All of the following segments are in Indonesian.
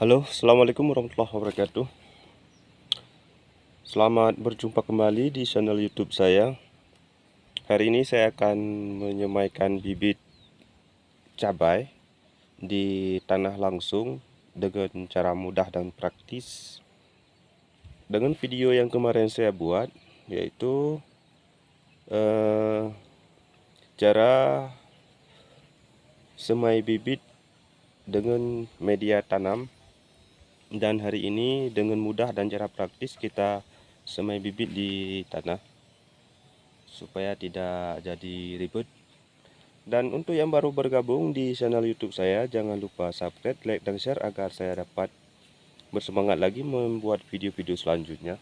Halo, assalamualaikum warahmatullahi wabarakatuh. Selamat berjumpa kembali di channel YouTube saya. Hari ini saya akan menyemaikan bibit cabai di tanah langsung dengan cara mudah dan praktis. Dengan video yang kemarin saya buat, yaitu cara semai bibit dengan media tanam. Dan hari ini dengan mudah dan cara praktis kita semai bibit di tanah supaya tidak jadi ribet. Dan untuk yang baru bergabung di channel YouTube saya, jangan lupa subscribe, like, dan share agar saya dapat bersemangat lagi membuat video-video selanjutnya.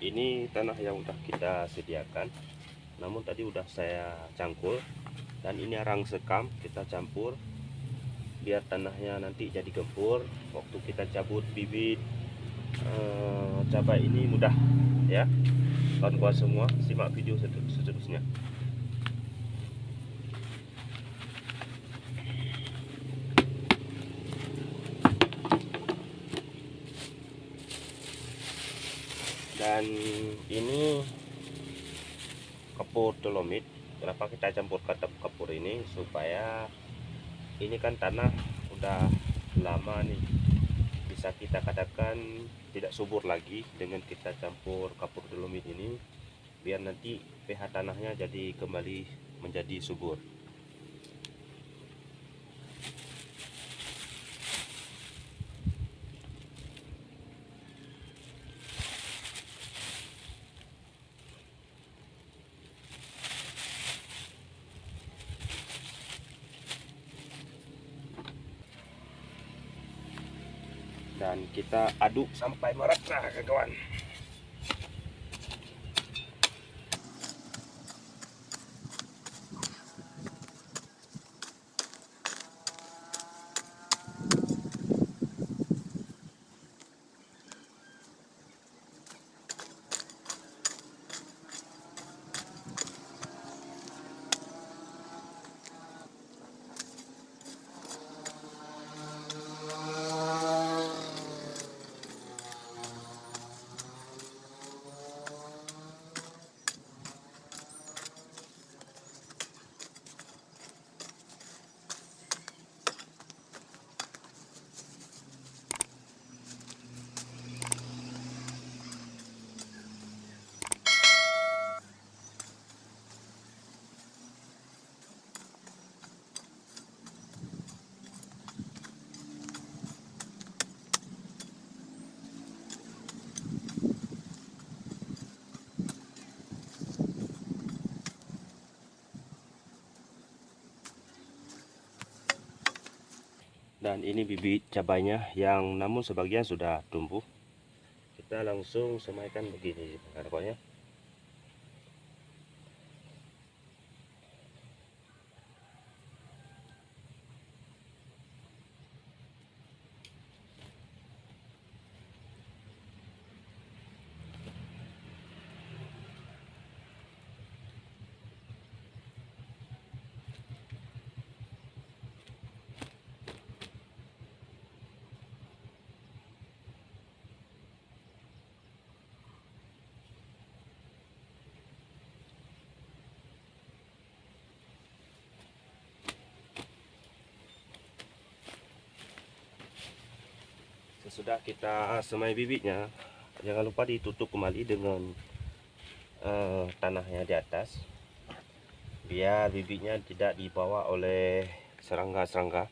Ini tanah yang udah kita sediakan, namun tadi udah saya cangkul, dan ini arang sekam kita campur biar tanahnya nanti jadi gembur. Waktu kita cabut bibit cabai ini mudah ya. Kawan-kawan semua, simak video seterusnya. Dan ini kapur dolomit. Kenapa kita campur kapur ini? Supaya ini kan tanah udah lama nih, bisa kita katakan tidak subur lagi. Dengan kita campur kapur dolomit ini, biar nanti pH tanahnya jadi kembali menjadi subur. Dan kita aduk sampai merata, kawan. Dan ini bibit cabainya yang namun sebagian sudah tumbuh. Kita langsung semaikan begini, kawan ya. Sesudah kita semai bibitnya, jangan lupa ditutup kembali dengan tanahnya di atas, biar bibitnya tidak dibawa oleh serangga-serangga.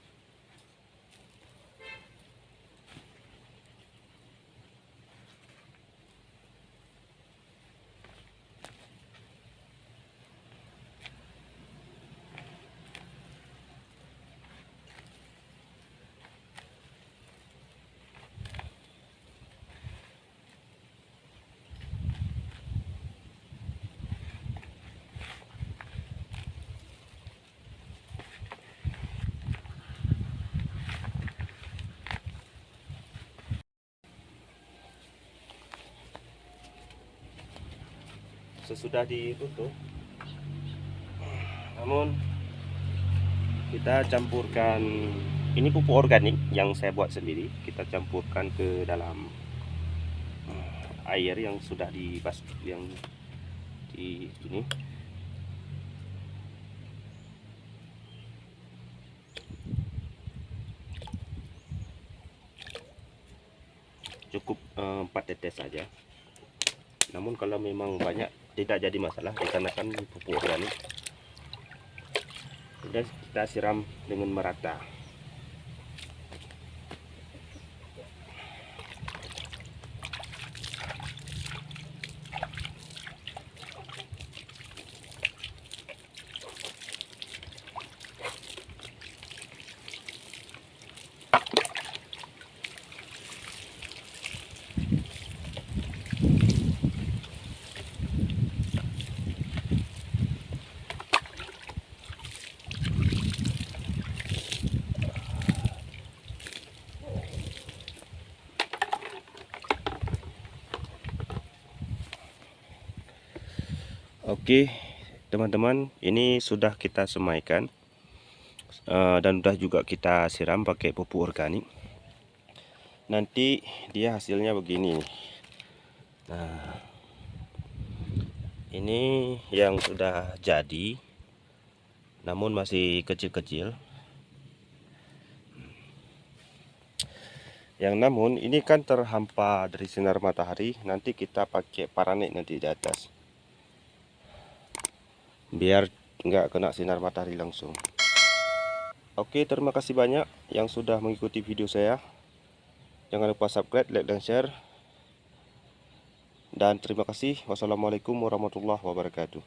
sesudah ditutup. Namun kita campurkan, ini pupuk organik yang saya buat sendiri, kita campurkan ke dalam air yang sudah yang di ini. Cukup 4 tetes saja. Namun kalau memang banyak tidak jadi masalah dikarenakan pupuk organik. Kemudian kita siram dengan merata. Oke teman-teman, ini sudah kita semaikan dan sudah juga kita siram pakai pupuk organik. Nanti dia hasilnya begini. Nah, ini yang sudah jadi namun masih kecil-kecil. Yang namun ini kan terhampa dari sinar matahari, nanti kita pakai paranet nanti di atas, biar nggak kena sinar matahari langsung. Oke, terima kasih banyak yang sudah mengikuti video saya. Jangan lupa subscribe, like, dan share. Dan terima kasih. Wassalamualaikum warahmatullahi wabarakatuh.